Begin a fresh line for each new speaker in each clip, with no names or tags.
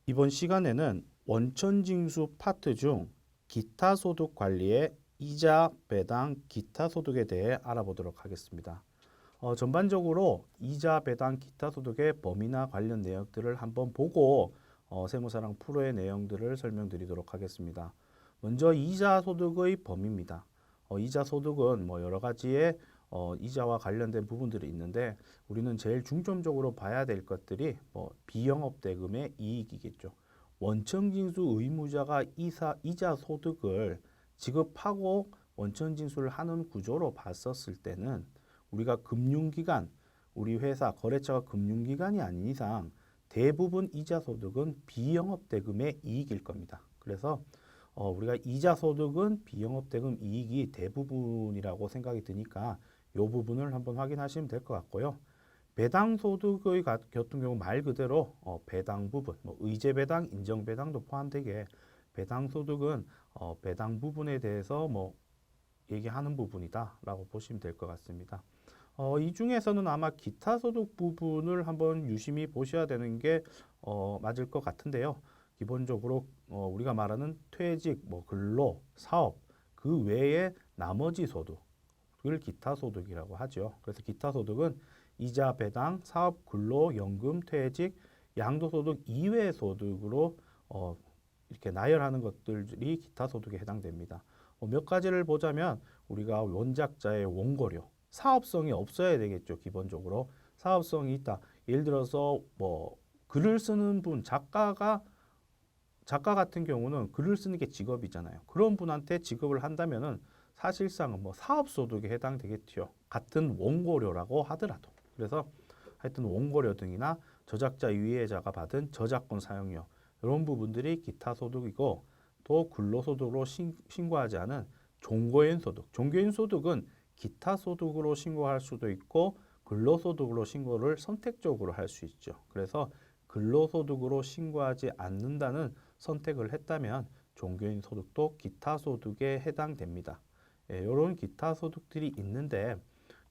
이번 시간에는 원천징수 파트 중 기타 소득 관리의 이자, 배당, 기타 소득에 대해 알아보도록 하겠습니다. 전반적으로 이자, 배당, 기타 소득의 범위나 관련 내역들을 한번 보고 세무사랑 프로의 내용들을 설명드리도록 하겠습니다. 먼저 이자 소득의 범위입니다. 이자 소득은 뭐 여러 가지의 이자와 관련된 부분들이 있는데 우리는 제일 중점적으로 봐야 될 것들이 비영업 대금의 이익이겠죠. 원천징수 의무자가 이자 소득을 지급하고 원천징수를 하는 구조로 봤었을 때는 우리가 금융기관, 우리 회사, 거래처가 금융기관이 아닌 이상 대부분 이자 소득은 비영업 대금의 이익일 겁니다. 그래서 우리가 이자 소득은 비영업 대금 이익이 대부분이라고 생각이 드니까 이 부분을 한번 확인하시면 될 것 같고요. 배당 소득의 같은 경우 말 그대로 배당 부분, 의제 배당, 인정 배당도 포함되게 배당 소득은 배당 부분에 대해서 얘기하는 부분이다라고 보시면 될 것 같습니다. 이 중에서는 아마 기타 소득 부분을 한번 유심히 보셔야 되는 게 맞을 것 같은데요. 기본적으로 우리가 말하는 퇴직, 근로, 사업 그 외에 나머지 소득을 기타 소득이라고 하죠. 그래서 기타 소득은 이자, 배당, 사업, 근로, 연금, 퇴직, 양도소득 이외의 소득으로 이렇게 나열하는 것들이 기타 소득에 해당됩니다. 몇 가지를 보자면 우리가 원작자의 원고료, 사업성이 없어야 되겠죠. 기본적으로 사업성이 있다. 예를 들어서 글을 쓰는 분, 작가 같은 경우는 글을 쓰는 게 직업이잖아요. 그런 분한테 지급을 한다면은 사실상 사업 소득에 해당되겠죠. 같은 원고료라고 하더라도. 그래서 하여튼 원고료 등이나 저작자 유예자가 받은 저작권 사용료 이런 부분들이 기타 소득이고 또 근로소득으로 신고하지 않은 종고인 소득. 종고인 소득은 기타 소득으로 신고할 수도 있고 근로소득으로 신고를 선택적으로 할 수 있죠. 그래서 근로소득으로 신고하지 않는다는 선택을 했다면 종교인 소득도 기타 소득에 해당됩니다. 이런 기타 소득들이 있는데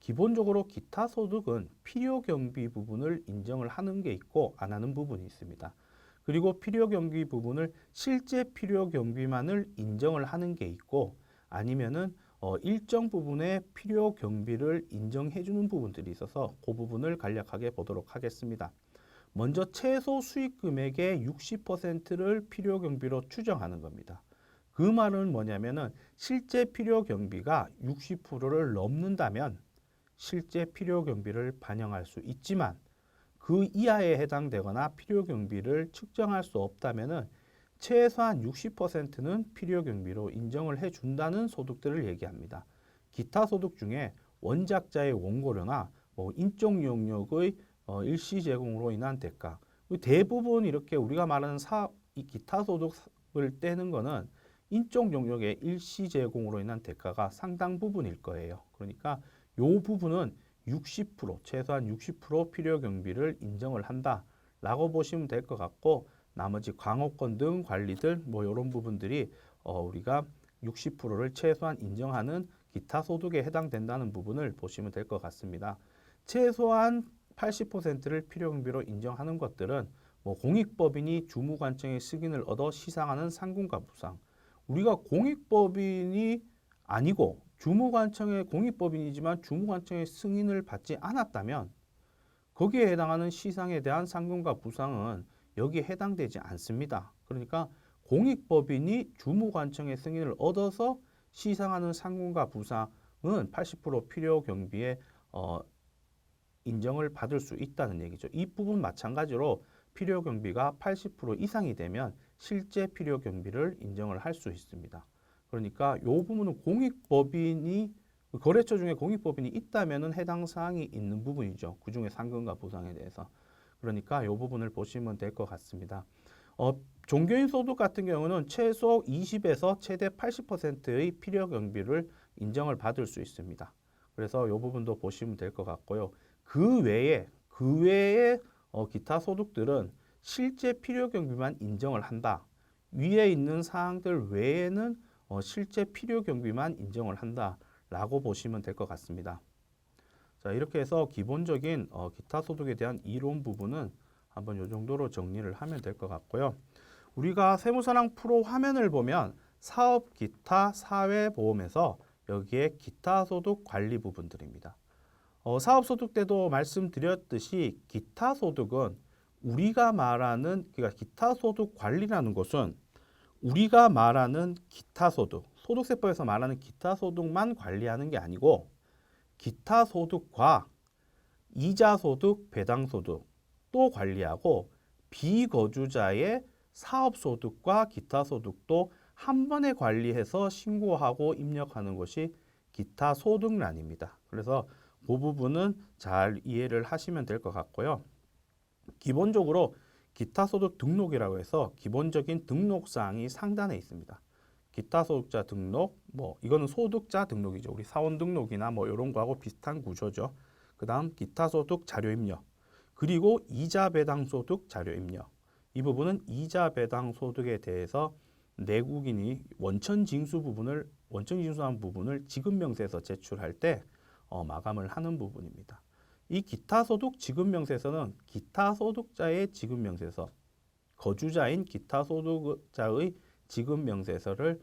기본적으로 기타 소득은 필요 경비 부분을 인정을 하는 게 있고 안 하는 부분이 있습니다. 그리고 필요 경비 부분을 실제 필요 경비만을 인정을 하는 게 있고 아니면은 일정 부분의 필요 경비를 인정해 주는 부분들이 있어서 그 부분을 간략하게 보도록 하겠습니다. 먼저 최소 수익 금액의 60%를 필요 경비로 추정하는 겁니다. 그 말은 뭐냐면은 실제 필요 경비가 60%를 넘는다면 실제 필요 경비를 반영할 수 있지만 그 이하에 해당되거나 필요 경비를 측정할 수 없다면은 최소한 60%는 필요 경비로 인정을 해준다는 소득들을 얘기합니다. 기타 소득 중에 원작자의 원고료나 인적 용역의 일시 제공으로 인한 대가 대부분 이렇게 우리가 말하는 이 기타 소득을 떼는 거는 인적 용역의 일시 제공으로 인한 대가가 상당 부분일 거예요. 그러니까 이 부분은 60% 최소한 60% 필요 경비를 인정을 한다라고 보시면 될 것 같고 나머지 광업권 등 관리들 이런 부분들이 우리가 60%를 최소한 인정하는 기타 소득에 해당된다는 부분을 보시면 될 것 같습니다. 최소한 80%를 필요 경비로 인정하는 것들은 공익법인이 주무관청의 승인을 얻어 시상하는 상금과 부상. 우리가 공익법인이 아니고 주무관청의 공익법인이지만 주무관청의 승인을 받지 않았다면 거기에 해당하는 시상에 대한 상금과 부상은 여기에 해당되지 않습니다. 그러니까 공익법인이 주무관청의 승인을 얻어서 시상하는 상금과 부상은 80% 필요 경비에 인정을 받을 수 있다는 얘기죠. 이 부분 마찬가지로 필요 경비가 80% 이상이 되면 실제 필요 경비를 인정을 할 수 있습니다. 그러니까 이 부분은 공익법인이 거래처 중에 공익법인이 있다면은 해당 사항이 있는 부분이죠. 그 중에 상금과 보상에 대해서. 그러니까 이 부분을 보시면 될 것 같습니다. 종교인 소득 같은 경우는 최소 20에서 최대 80%의 필요 경비를 인정을 받을 수 있습니다. 그래서 이 부분도 보시면 될 것 같고요. 그 외에 기타 소득들은 실제 필요 경비만 인정을 한다. 위에 있는 사항들 외에는 실제 필요 경비만 인정을 한다라고 보시면 될 것 같습니다. 자, 이렇게 해서 기본적인 기타 소득에 대한 이론 부분은 한번 이 정도로 정리를 하면 될 것 같고요. 우리가 세무사랑 프로 화면을 보면 사업, 기타, 사회보험에서 여기에 기타 소득 관리 부분들입니다. 사업 소득 때도 말씀드렸듯이 기타 소득은 우리가 말하는 그러니까 기타 소득 관리라는 것은 우리가 말하는 기타 소득, 소득세법에서 말하는 기타 소득만 관리하는 게 아니고 기타 소득과 이자 소득, 배당 소득도 관리하고 비거주자의 사업 소득과 기타 소득도 한 번에 관리해서 신고하고 입력하는 것이 기타 소득란입니다. 그래서 그 부분은 잘 이해를 하시면 될 것 같고요. 기본적으로 기타 소득 등록이라고 해서 기본적인 등록 사항이 상단에 있습니다. 기타 소득자 등록, 뭐 이거는 소득자 등록이죠. 우리 사원 등록이나 뭐 이런 거하고 비슷한 구조죠. 그다음 기타 소득 자료 입력, 그리고 이자 배당 소득 자료 입력. 이 부분은 이자 배당 소득에 대해서 내국인이 원천 징수한 부분을 지급 명세서 제출할 때 마감을 하는 부분입니다. 이 기타 소득 지급 명세서는 기타 소득자의 지급 명세서, 거주자인 기타 소득자의 지급 명세서를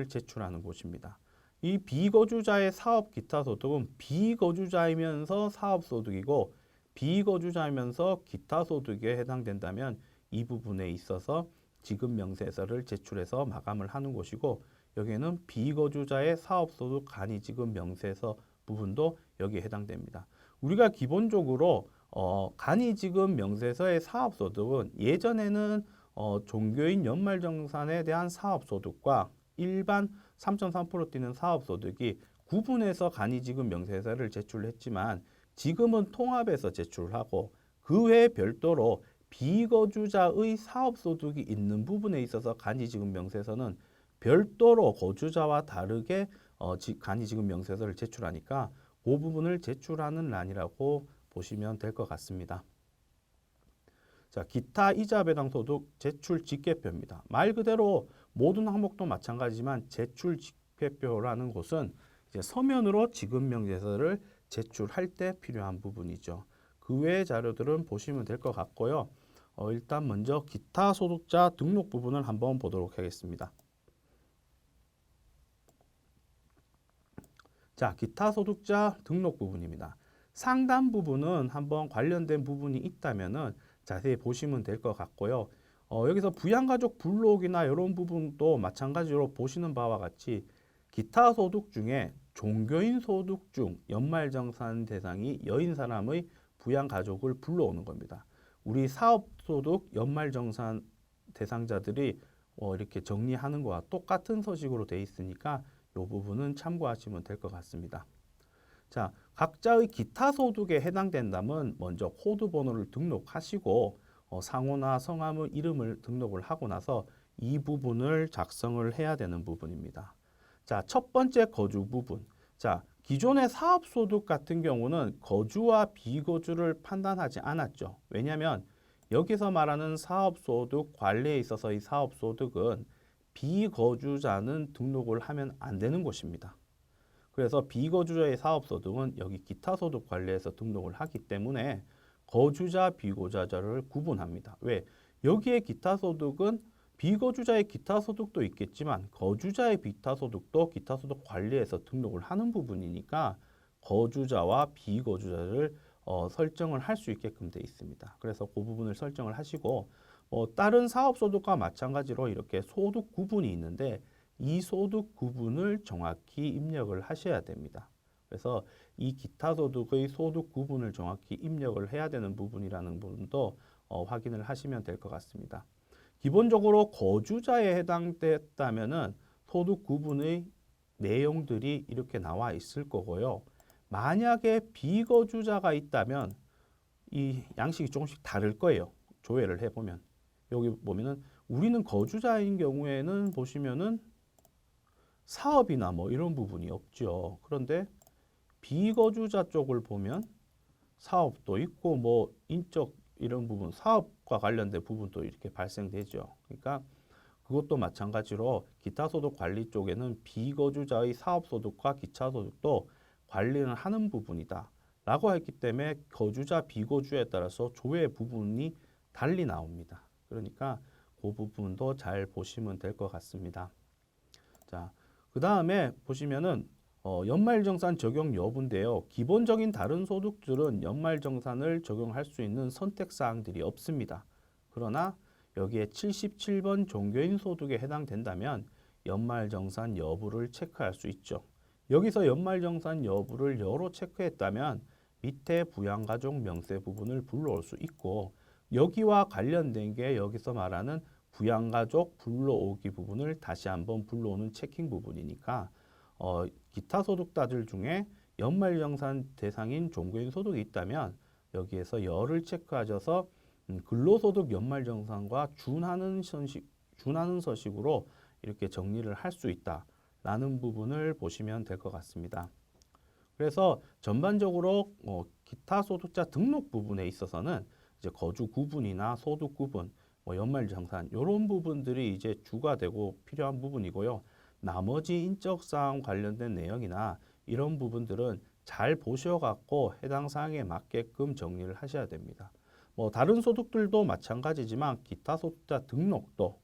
제출하는 곳입니다. 이 비거주자의 사업 기타 소득은 비거주자이면서 사업 소득이고 비거주자이면서 기타 소득에 해당된다면 이 부분에 있어서 지급 명세서를 제출해서 마감을 하는 곳이고, 여기에는 비거주자의 사업 소득 간이 지급 명세서 부분도 여기에 해당됩니다. 우리가 기본적으로 간이 지급 명세서의 사업 소득은 예전에는 종교인 연말정산에 대한 사업 소득과 일반 3.3% 뛰는 사업 소득이 구분해서 간이 지급 명세서를 제출했지만 지금은 통합해서 제출하고 그 외에 별도로 비거주자의 사업 소득이 있는 부분에 있어서 간이 지급 명세서는 별도로 거주자와 다르게 간이 지급 명세서를 제출하니까 그 부분을 제출하는 란이라고 보시면 될 것 같습니다. 자, 기타 이자 배당 소득 제출 직계표입니다. 말 그대로 모든 항목도 마찬가지지만 제출 직계표라는 것은 이제 서면으로 지급 명세서를 제출할 때 필요한 부분이죠. 그 외의 자료들은 보시면 될 것 같고요. 일단 먼저 기타 소득자 등록 부분을 한번 보도록 하겠습니다. 자, 기타 소득자 등록 부분입니다. 상단 부분은 한번 관련된 부분이 있다면은 자세히 보시면 될 것 같고요. 여기서 부양가족 불록이나 이런 부분도 마찬가지로 보시는 바와 같이 기타 소득 중에 종교인 소득 중 연말정산 대상이 여인 사람의 부양가족을 불러오는 겁니다. 우리 사업소득 연말정산 대상자들이 이렇게 정리하는 거와 똑같은 서식으로 되어 있으니까 이 부분은 참고하시면 될 것 같습니다. 자, 각자의 기타 소득에 해당된다면 먼저 코드 번호를 등록하시고 상호나 성함의 이름을 등록을 하고 나서 이 부분을 작성을 해야 되는 부분입니다. 자, 첫 번째 거주 부분. 자, 기존의 사업소득 같은 경우는 거주와 비거주를 판단하지 않았죠. 왜냐하면 여기서 말하는 사업소득 관리에 있어서의 사업소득은 비거주자는 등록을 하면 안 되는 곳입니다. 그래서 비거주자의 사업소득은 여기 기타소득 관리에서 등록을 하기 때문에 거주자, 비거주자를 구분합니다. 왜? 여기에 기타소득은 비거주자의 기타소득도 있겠지만 거주자의 기타소득도 기타소득 관리에서 등록을 하는 부분이니까 거주자와 비거주자를 설정을 할 수 있게끔 되어 있습니다. 그래서 그 부분을 설정을 하시고 다른 사업소득과 마찬가지로 이렇게 소득 구분이 있는데 이 소득 구분을 정확히 입력을 하셔야 됩니다. 그래서 이 기타 소득의 소득 구분을 정확히 입력을 해야 되는 부분이라는 부분도 확인을 하시면 될 것 같습니다. 기본적으로 거주자에 해당됐다면은 소득 구분의 내용들이 이렇게 나와 있을 거고요. 만약에 비거주자가 있다면 이 양식이 조금씩 다를 거예요. 조회를 해보면. 여기 보면은 우리는 거주자인 경우에는 보시면은 사업이나 뭐 이런 부분이 없죠. 그런데 비거주자 쪽을 보면 사업도 있고 뭐 인적 이런 부분, 사업과 관련된 부분도 이렇게 발생되죠. 그러니까 그것도 마찬가지로 기타소득 관리 쪽에는 비거주자의 사업소득과 기차소득도 관리를 하는 부분이다. 라고 했기 때문에 거주자, 비거주에 따라서 조회 부분이 달리 나옵니다. 그러니까 그 부분도 잘 보시면 될 것 같습니다. 자, 그 다음에 보시면은 연말정산 적용 여부인데요. 기본적인 다른 소득들은 연말정산을 적용할 수 있는 선택사항들이 없습니다. 그러나 여기에 77번 종교인 소득에 해당된다면 연말정산 여부를 체크할 수 있죠. 여기서 연말정산 여부를 여로 체크했다면 밑에 부양가족 명세 부분을 불러올 수 있고 여기와 관련된 게 여기서 말하는 부양가족 불러오기 부분을 다시 한번 불러오는 체킹 부분이니까 기타 소득자들 중에 연말정산 대상인 종교인 소득이 있다면 여기에서 열을 체크하셔서 근로소득 연말정산과 준하는 서식으로 이렇게 정리를 할 수 있다라는 부분을 보시면 될 것 같습니다. 그래서 전반적으로 기타 소득자 등록 부분에 있어서는 이제 거주 구분이나 소득 구분, 연말정산 이런 부분들이 이제 주가 되고 필요한 부분이고요. 나머지 인적사항 관련된 내용이나 이런 부분들은 잘 보셔갖고 해당 사항에 맞게끔 정리를 하셔야 됩니다. 다른 소득들도 마찬가지지만 기타 소득자 등록도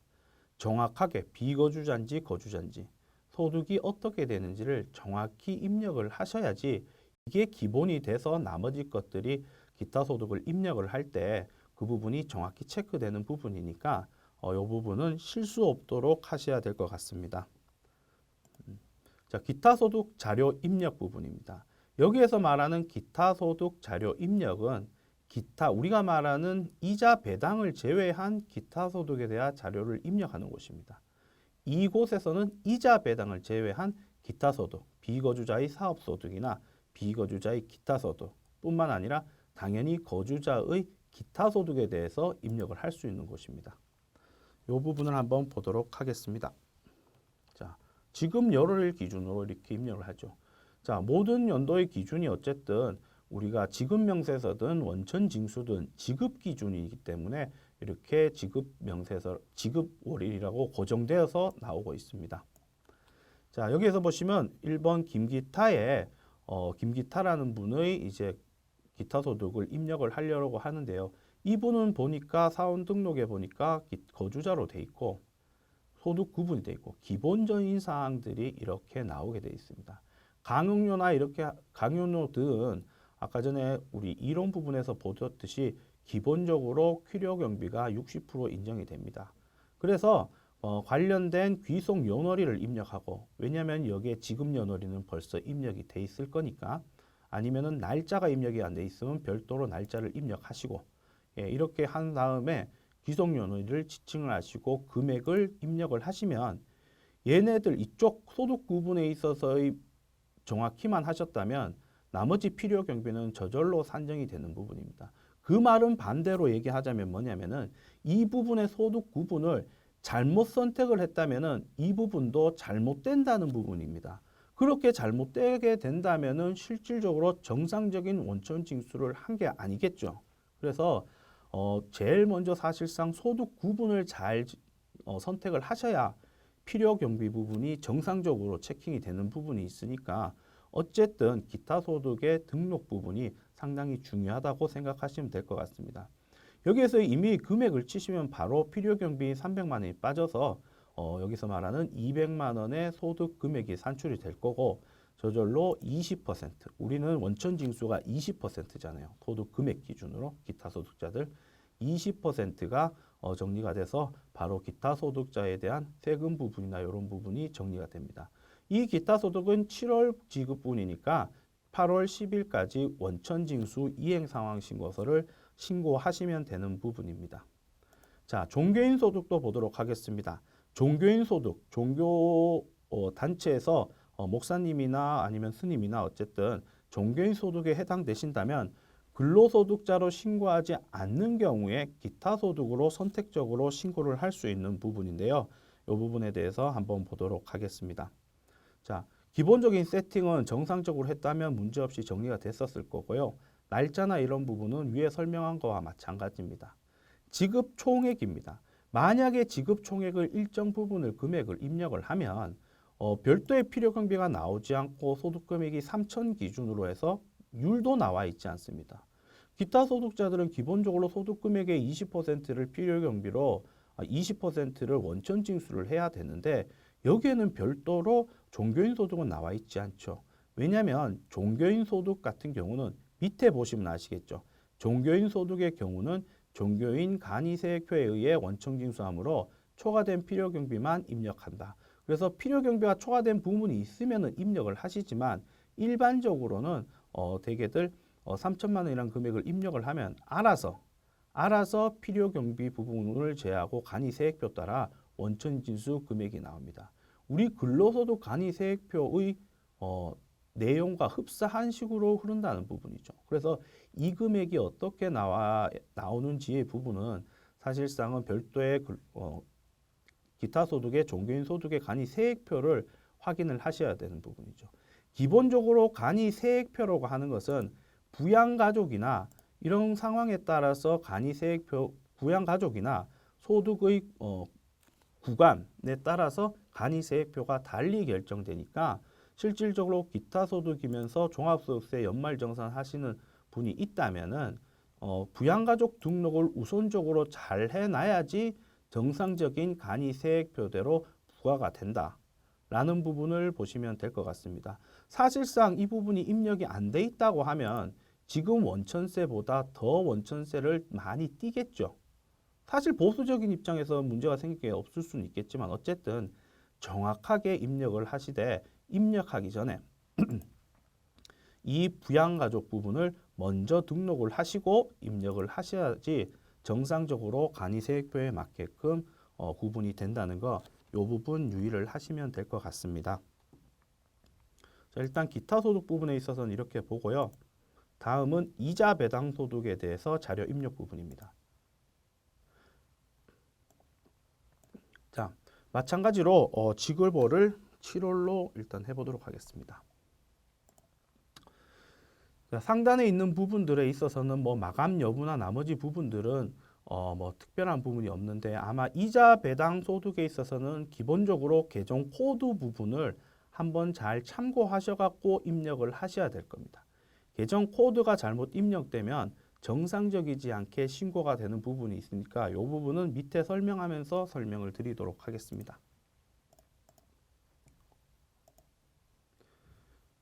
정확하게 비거주자인지 거주자인지 소득이 어떻게 되는지를 정확히 입력을 하셔야지 이게 기본이 돼서 나머지 것들이 기타 소득을 입력을 할 때 그 부분이 정확히 체크되는 부분이니까 이 부분은 실수 없도록 하셔야 될 것 같습니다. 자, 기타 소득 자료 입력 부분입니다. 여기에서 말하는 기타 소득 자료 입력은 우리가 말하는 이자 배당을 제외한 기타 소득에 대한 자료를 입력하는 곳입니다. 이곳에서는 이자 배당을 제외한 기타 소득, 비거주자의 사업 소득이나 비거주자의 기타 소득 뿐만 아니라 당연히 거주자의 기타 소득에 대해서 입력을 할 수 있는 곳입니다. 이 부분을 한번 보도록 하겠습니다. 자, 지급 여를 기준으로 이렇게 입력을 하죠. 자, 모든 연도의 기준이 어쨌든 우리가 지급 명세서든 원천 징수든 지급 기준이기 때문에 이렇게 지급 명세서, 지급 월일이라고 고정되어서 나오고 있습니다. 자, 여기에서 보시면 1번 김기타에 김기타라는 분의 이제 기타 소득을 입력을 하려고 하는데요. 이분은 보니까 사원 등록에 보니까 거주자로 돼 있고 소득 구분이 돼 있고 기본적인 사항들이 이렇게 나오게 돼 있습니다. 강용료나 이렇게 강용료들은 아까 전에 우리 이론 부분에서 보셨듯이 기본적으로 필요 경비가 60% 인정이 됩니다. 그래서 관련된 귀속 연월일을 입력하고 왜냐하면 여기에 지급 연월일은 벌써 입력이 돼 있을 거니까 아니면은 날짜가 입력이 안 돼 있으면 별도로 날짜를 입력하시고 이렇게 한 다음에 귀속 연월일을 지칭을 하시고 금액을 입력을 하시면 얘네들 이쪽 소득 구분에 있어서의 정확히만 하셨다면 나머지 필요 경비는 저절로 산정이 되는 부분입니다. 그 말은 반대로 얘기하자면 뭐냐면은 이 부분의 소득 구분을 잘못 선택을 했다면은 이 부분도 잘못된다는 부분입니다. 그렇게 잘못되게 된다면은 실질적으로 정상적인 원천 징수를 한 게 아니겠죠. 그래서 제일 먼저 사실상 소득 구분을 잘 선택을 하셔야 필요 경비 부분이 정상적으로 체킹이 되는 부분이 있으니까 어쨌든 기타 소득의 등록 부분이 상당히 중요하다고 생각하시면 될 것 같습니다. 여기에서 이미 금액을 치시면 바로 필요 경비 300만 원이 빠져서 여기서 말하는 200만 원의 소득 금액이 산출이 될 거고 저절로 20% 우리는 원천 징수가 20%잖아요. 소득 금액 기준으로 기타 소득자들 20%가 정리가 돼서 바로 기타 소득자에 대한 세금 부분이나 이런 부분이 정리가 됩니다. 이 기타 소득은 7월 지급분이니까 8월 10일까지 원천징수 이행상황신고서를 신고하시면 되는 부분입니다. 자, 종교인 소득도 보도록 하겠습니다. 종교인 소득, 종교 단체에서 목사님이나 아니면 스님이나 어쨌든 종교인 소득에 해당되신다면 근로소득자로 신고하지 않는 경우에 기타 소득으로 선택적으로 신고를 할 수 있는 부분인데요. 이 부분에 대해서 한번 보도록 하겠습니다. 자, 기본적인 세팅은 정상적으로 했다면 문제없이 정리가 됐었을 거고요. 날짜나 이런 부분은 위에 설명한 거와 마찬가지입니다. 지급 총액입니다. 만약에 지급 총액을 일정 부분을 금액을 입력을 하면 별도의 필요 경비가 나오지 않고 소득 금액이 3천 기준으로 해서 율도 나와 있지 않습니다. 기타 소득자들은 기본적으로 소득 금액의 20%를 필요 경비로 20%를 원천 징수를 해야 되는데 여기에는 별도로 종교인 소득은 나와 있지 않죠. 왜냐하면 종교인 소득 같은 경우는 밑에 보시면 아시겠죠. 종교인 소득의 경우는 종교인 간이세액표에 의해 원천 징수하므로 초과된 필요 경비만 입력한다. 그래서 필요 경비가 초과된 부분이 있으면 입력을 하시지만 일반적으로는 대개들 3천만 원이라는 금액을 입력을 하면 알아서 필요 경비 부분을 제하고 간이세액표 따라 원천 징수 금액이 나옵니다. 우리 근로소득 간이세액표의 내용과 흡사한 식으로 흐른다는 부분이죠. 그래서 이 금액이 어떻게 나오는지의 부분은 사실상은 별도의 기타 소득의 종교인 소득의 간이세액표를 확인을 하셔야 되는 부분이죠. 기본적으로 간이세액표라고 하는 것은 부양가족이나 이런 상황에 따라서 간이세액표 부양가족이나 소득의 구간에 따라서 간이세액표가 달리 결정되니까 실질적으로 기타 소득이면서 종합소득세 연말정산 하시는 분이 있다면은 부양가족 등록을 우선적으로 잘 해놔야지 정상적인 간이세액표대로 부과가 된다라는 부분을 보시면 될 것 같습니다. 사실상 이 부분이 입력이 안 돼 있다고 하면 지금 원천세보다 더 원천세를 많이 띄겠죠. 사실 보수적인 입장에서 문제가 생길 게 없을 수는 있겠지만 어쨌든 정확하게 입력을 하시되 입력하기 전에 이 부양가족 부분을 먼저 등록을 하시고 입력을 하셔야지 정상적으로 간이세액표에 맞게끔 구분이 된다는 거, 이 부분 유의를 하시면 될 것 같습니다. 자, 일단 기타 소득 부분에 있어서는 이렇게 보고요. 다음은 이자 배당 소득에 대해서 자료 입력 부분입니다. 자, 마찬가지로 지글보를 7월로 일단 해보도록 하겠습니다. 자, 상단에 있는 부분들에 있어서는 뭐 마감 여부나 나머지 부분들은 뭐 특별한 부분이 없는데 아마 이자 배당 소득에 있어서는 기본적으로 계정 코드 부분을 한번 잘 참고하셔 갖고 입력을 하셔야 될 겁니다. 계정 코드가 잘못 입력되면 정상적이지 않게 신고가 되는 부분이 있으니까 이 부분은 밑에 설명하면서 설명을 드리도록 하겠습니다.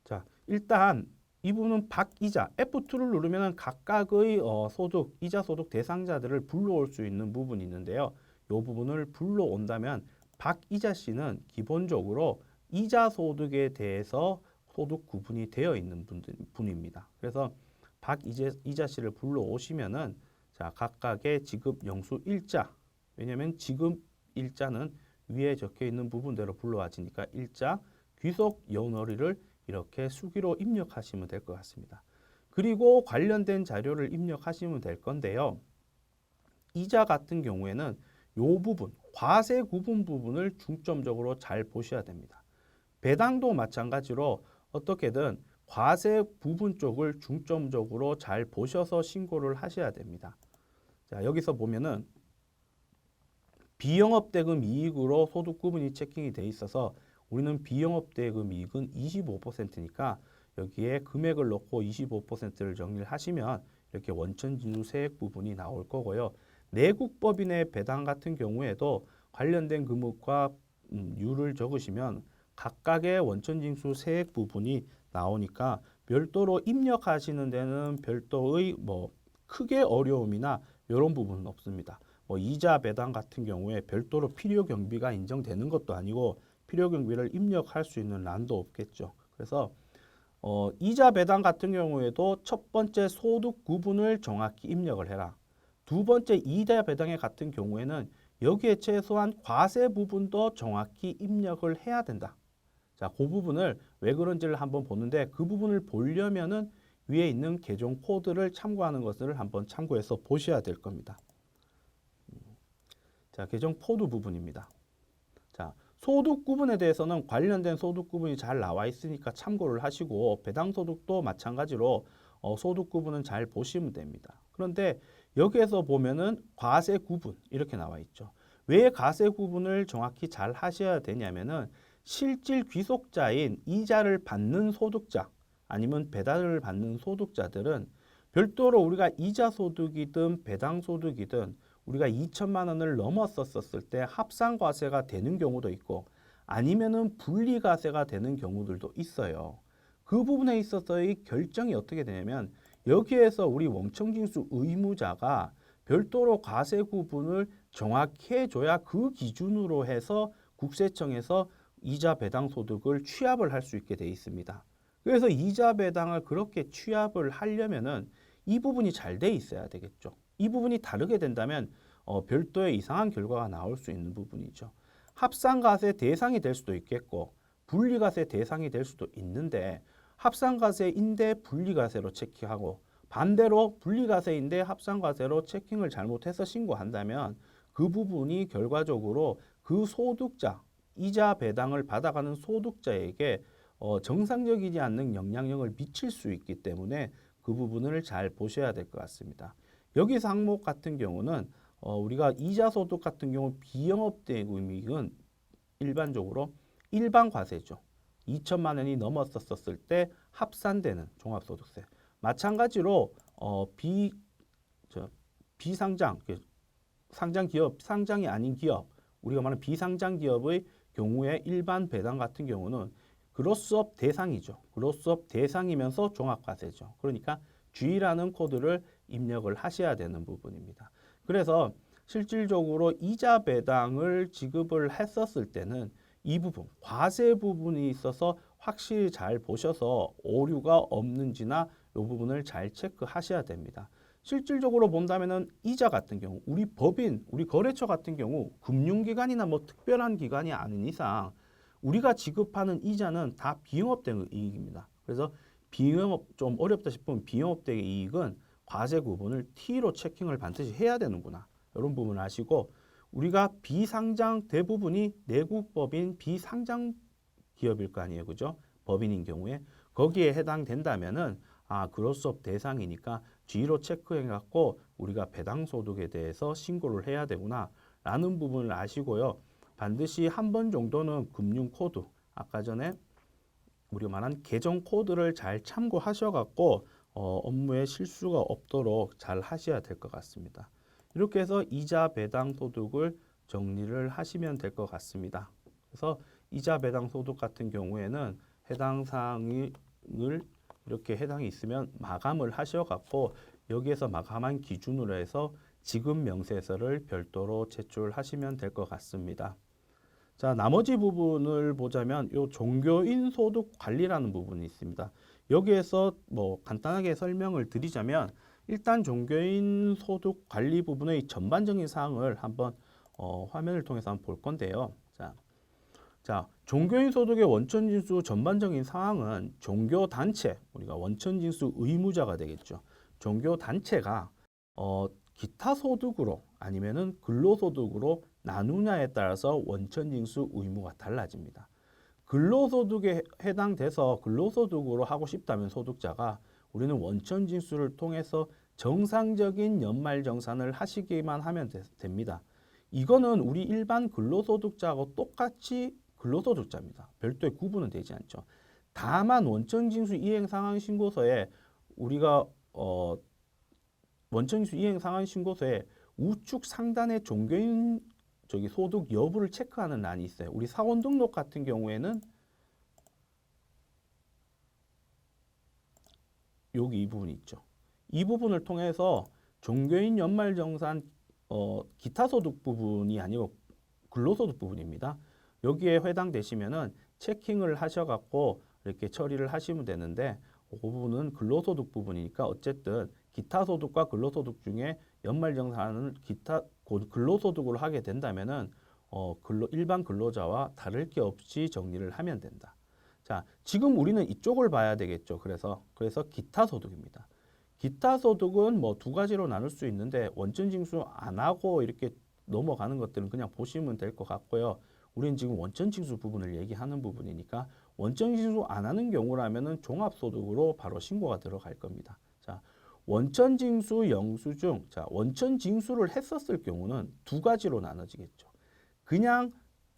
자, 일단 이 부분은 박이자 F2를 누르면 각각의 소득, 이자 소득 대상자들을 불러올 수 있는 부분이 있는데요. 이 부분을 불러온다면 박이자 씨는 기본적으로 이자 소득에 대해서 소득 구분이 되어 있는 분입니다. 그래서 박이자 씨를 불러오시면은 자, 각각의 지급 영수 일자, 왜냐하면 지급 일자는 위에 적혀 있는 부분대로 불러와지니까 일자, 귀속 연월일을 이렇게 수기로 입력하시면 될 것 같습니다. 그리고 관련된 자료를 입력하시면 될 건데요. 이자 같은 경우에는 이 부분, 과세 구분 부분을 중점적으로 잘 보셔야 됩니다. 배당도 마찬가지로 어떻게든 과세 부분 쪽을 중점적으로 잘 보셔서 신고를 하셔야 됩니다. 자, 여기서 보면은 비영업대금 이익으로 소득 구분이 체킹이 돼 있어서 우리는 비영업대금 이익은 25%니까 여기에 금액을 넣고 25%를 정리를 하시면 이렇게 원천징수세액 부분이 나올 거고요. 내국법인의 배당 같은 경우에도 관련된 금액과 율을 적으시면 각각의 원천징수세액 부분이 나오니까 별도로 입력하시는 데는 별도의 뭐 크게 어려움이나 이런 부분은 없습니다. 뭐 이자 배당 같은 경우에 별도로 필요 경비가 인정되는 것도 아니고 필요 경비를 입력할 수 있는 란도 없겠죠. 그래서 이자 배당 같은 경우에도 첫 번째 소득 구분을 정확히 입력을 해라. 두 번째 이자 배당의 같은 경우에는 여기에 최소한 과세 부분도 정확히 입력을 해야 된다. 자, 그 부분을 왜 그런지를 한번 보는데 그 부분을 보려면은 위에 있는 계정 코드를 참고하는 것을 한번 참고해서 보셔야 될 겁니다. 자, 계정 코드 부분입니다. 자, 소득 구분에 대해서는 관련된 소득 구분이 잘 나와 있으니까 참고를 하시고 배당 소득도 마찬가지로 소득 구분은 잘 보시면 됩니다. 그런데 여기에서 보면은 과세 구분 이렇게 나와 있죠. 왜 과세 구분을 정확히 잘 하셔야 되냐면은 실질 귀속자인 이자를 받는 소득자, 아니면 배당을 받는 소득자들은 별도로 우리가 이자 소득이든 배당 소득이든 우리가 2천만 원을 넘었었을 때 합산과세가 되는 경우도 있고 아니면은 분리과세가 되는 경우들도 있어요. 그 부분에 있어서의 결정이 어떻게 되냐면 여기에서 우리 원천징수 의무자가 별도로 과세 구분을 정확히 해줘야 그 기준으로 해서 국세청에서 이자 배당 소득을 취합을 할 수 있게 돼 있습니다. 그래서 이자 배당을 그렇게 취합을 하려면은 이 부분이 잘 돼 있어야 되겠죠. 이 부분이 다르게 된다면 별도의 이상한 결과가 나올 수 있는 부분이죠. 합산과세 대상이 될 수도 있겠고 분리과세 대상이 될 수도 있는데 합산과세인데 분리과세로 체킹하고 반대로 분리과세인데 합산과세로 체킹을 잘못해서 신고한다면 그 부분이 결과적으로 그 소득자, 이자 배당을 받아가는 소득자에게 정상적이지 않는 영향력을 미칠 수 있기 때문에 그 부분을 잘 보셔야 될 것 같습니다. 여기서 항목 같은 경우는 우리가 이자 소득 같은 경우 비영업대금이익은 일반적으로 일반 과세죠. 2천만 원이 넘었었을 때 합산되는 종합소득세. 마찬가지로 비상장 상장 기업, 상장이 아닌 기업, 우리가 말하는 비상장 기업의 경우에 일반 배당 같은 경우는 그로스업 대상이죠. 그로스업 대상이면서 종합과세죠. 그러니까 G라는 코드를 입력을 하셔야 되는 부분입니다. 그래서 실질적으로 이자 배당을 지급을 했었을 때는 이 부분, 과세 부분이 있어서 확실히 잘 보셔서 오류가 없는지나 이 부분을 잘 체크하셔야 됩니다. 실질적으로 본다면은 이자 같은 경우, 우리 법인, 우리 거래처 같은 경우 금융기관이나 뭐 특별한 기관이 아닌 이상 우리가 지급하는 이자는 다 비영업된 이익입니다. 그래서 비영업 좀 어렵다 싶으면 비영업된 이익은 과세 구분을 T로 체킹을 반드시 해야 되는구나. 이런 부분을 아시고 우리가 비상장 대부분이 내국법인 비상장 기업일 거 아니에요. 그죠? 법인인 경우에 거기에 해당된다면은 그로스업 대상이니까 G로 체크해 갖고 우리가 배당 소득에 대해서 신고를 해야 되구나 라는 부분을 아시고요. 반드시 한 번 정도는 금융 코드, 아까 전에 우리가 말한 계정 코드를 잘 참고하셔 갖고 업무에 실수가 없도록 잘 하셔야 될 것 같습니다. 이렇게 해서 이자 배당 소득을 정리를 하시면 될 것 같습니다. 그래서 이자 배당 소득 같은 경우에는 해당 사항을 이렇게 해당이 있으면 마감을 하셔 갖고 여기에서 마감한 기준으로 해서 지급 명세서를 별도로 제출하시면 될 것 같습니다. 자, 나머지 부분을 보자면 요 종교인 소득 관리라는 부분이 있습니다. 여기에서 뭐 간단하게 설명을 드리자면 일단 종교인 소득 관리 부분의 전반적인 사항을 한번 화면을 통해서 한번 볼 건데요. 자, 종교인 소득의 원천징수 전반적인 사항은 종교단체, 우리가 원천징수 의무자가 되겠죠. 종교단체가 기타 소득으로 아니면은 근로소득으로 나누냐에 따라서 원천징수 의무가 달라집니다. 근로소득에 해당돼서 근로소득으로 하고 싶다면 소득자가 우리는 원천징수를 통해서 정상적인 연말정산을 하시기만 하면 됩니다. 이거는 우리 일반 근로소득자하고 똑같이 근로소득자입니다. 별도의 구분은 되지 않죠. 다만 원천징수 이행상환신고서에 우리가 원천징수 이행상환신고서에 우측 상단에 종교인 소득 여부를 체크하는欄이 있어요. 우리 사원 등록 같은 경우에는 여기 이 부분이 있죠. 이 부분을 통해서 종교인 연말정산 기타 소득 부분이 아니고 근로소득 부분입니다. 여기에 해당되시면은 체킹을 하셔갖고 이렇게 처리를 하시면 되는데 그 부분은 근로소득 부분이니까 어쨌든 기타 소득과 근로소득 중에 연말정산을 기타 근로소득으로 하게 된다면은 일반 근로자와 다를 게 없이 정리를 하면 된다. 자, 지금 우리는 이쪽을 봐야 되겠죠. 그래서 기타 소득입니다. 기타 소득은 뭐 두 가지로 나눌 수 있는데 원천징수 안 하고 이렇게 넘어가는 것들은 그냥 보시면 될 것 같고요. 우리는 지금 원천징수 부분을 얘기하는 부분이니까 원천징수 안 하는 경우라면은 종합소득으로 바로 신고가 들어갈 겁니다. 자, 원천징수 영수증, 자, 원천징수를 했었을 경우는 두 가지로 나눠지겠죠. 그냥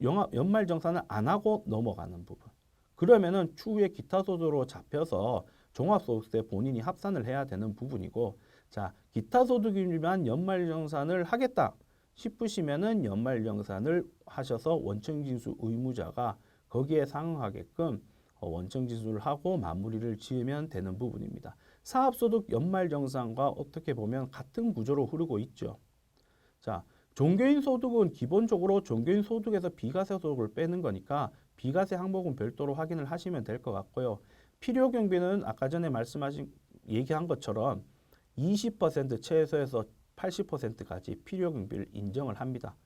연말정산을 안 하고 넘어가는 부분. 그러면은 추후에 기타 소득으로 잡혀서 종합소득세 본인이 합산을 해야 되는 부분이고, 자, 기타 소득이면 연말정산을 하겠다 싶으시면은 연말정산을 하셔서 원천징수 의무자가 거기에 상응하게끔 원천징수를 하고 마무리를 지으면 되는 부분입니다. 사업소득 연말정산과 어떻게 보면 같은 구조로 흐르고 있죠. 자, 종교인 소득은 기본적으로 종교인 소득에서 비과세 소득을 빼는 거니까 비과세 항목은 별도로 확인을 하시면 될 것 같고요. 필요 경비는 아까 전에 얘기한 것처럼 20% 최소에서 80%까지 필요 경비를 인정을 합니다.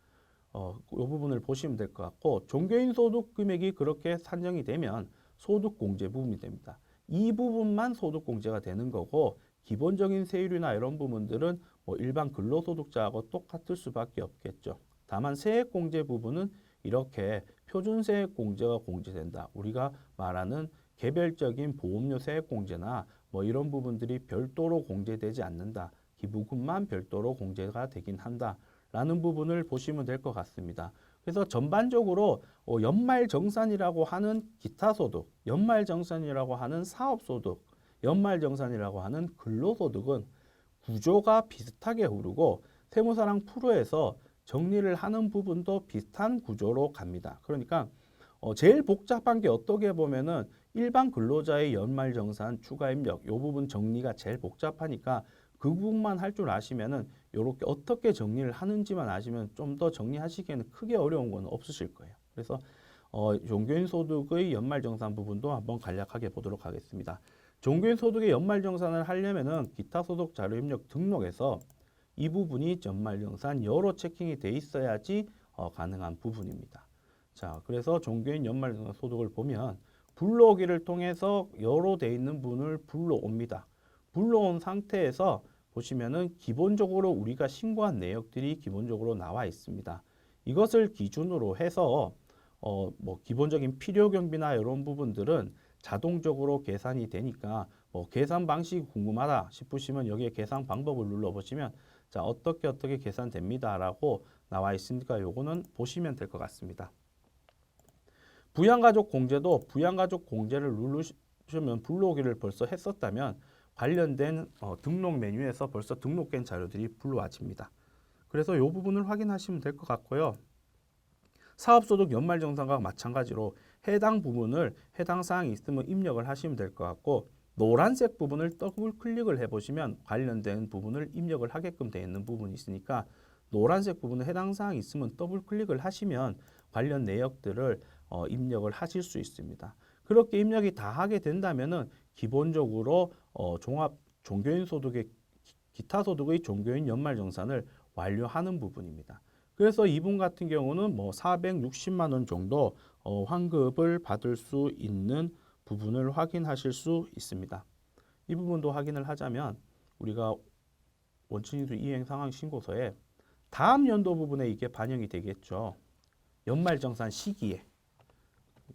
이 부분을 보시면 될 것 같고, 종교인 소득 금액이 그렇게 산정이 되면 소득 공제 부분이 됩니다. 이 부분만 소득 공제가 되는 거고, 기본적인 세율이나 이런 부분들은 뭐 일반 근로소득자하고 똑같을 수밖에 없겠죠. 다만 세액공제 부분은 이렇게 표준세액공제가 공제된다. 우리가 말하는 개별적인 보험료 세액공제나 뭐 이런 부분들이 별도로 공제되지 않는다. 기부금만 별도로 공제가 되긴 한다. 라는 부분을 보시면 될 것 같습니다. 그래서 전반적으로 연말정산이라고 하는 기타소득, 연말정산이라고 하는 사업소득, 연말정산이라고 하는 근로소득은 구조가 비슷하게 흐르고 세무사랑 프로에서 정리를 하는 부분도 비슷한 구조로 갑니다. 그러니까 제일 복잡한 게 어떻게 보면은 일반 근로자의 연말정산 추가입력 이 부분 정리가 제일 복잡하니까 그 부분만 할 줄 아시면은 이렇게 어떻게 정리를 하는지만 아시면 좀 더 정리하시기에는 크게 어려운 건 없으실 거예요. 그래서 종교인 소득의 연말정산 부분도 한번 간략하게 보도록 하겠습니다. 종교인 소득의 연말정산을 하려면은 기타 소득 자료 입력 등록에서 이 부분이 연말정산 여로 체킹이 돼 있어야지 가능한 부분입니다. 자, 그래서 종교인 연말정산 소득을 보면 불러오기를 통해서 여로 돼 있는 분을 불러옵니다. 불러온 상태에서 보시면은 기본적으로 우리가 신고한 내역들이 기본적으로 나와 있습니다. 이것을 기준으로 해서 뭐 기본적인 필요 경비나 이런 부분들은 자동적으로 계산이 되니까 뭐 계산 방식이 궁금하다 싶으시면 여기에 계산 방법을 눌러보시면 자, 어떻게 계산됩니다라고 나와 있으니까 요거는 보시면 될 것 같습니다. 부양가족 공제도 부양가족 공제를 누르시면 불러오기를 벌써 했었다면 관련된 등록 메뉴에서 벌써 등록된 자료들이 불러와집니다. 그래서 이 부분을 확인하시면 될 것 같고요. 사업소득 연말정산과 마찬가지로 해당 부분을 해당 사항이 있으면 입력을 하시면 될 것 같고, 노란색 부분을 더블 클릭을 해보시면 관련된 부분을 입력을 하게끔 되어 있는 부분이 있으니까 노란색 부분에 해당 사항이 있으면 더블 클릭을 하시면 관련 내역들을 입력을 하실 수 있습니다. 그렇게 입력이 다 하게 된다면은 기본적으로 종교인 소득의 기타 소득의 종교인 연말정산을 완료하는 부분입니다. 그래서 이분 같은 경우는 뭐 460만 원 정도 환급을 받을 수 있는 부분을 확인하실 수 있습니다. 이 부분도 확인을 하자면 우리가 원천징수 이행 상황 신고서에 다음 연도 부분에 이게 반영이 되겠죠. 연말정산 시기에.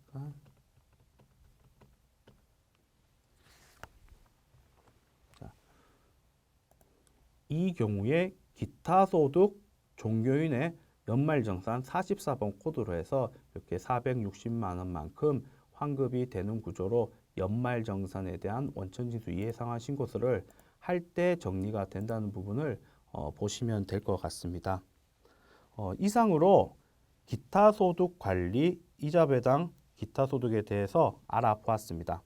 그러니까 이 경우에 기타 소득 종교인의 연말정산 44번 코드로 해서 이렇게 460만 원만큼 환급이 되는 구조로 연말정산에 대한 원천징수 이해상환 신고서를 할 때 정리가 된다는 부분을 보시면 될 것 같습니다. 이상으로 기타 소득 관리, 이자 배당, 기타 소득에 대해서 알아보았습니다.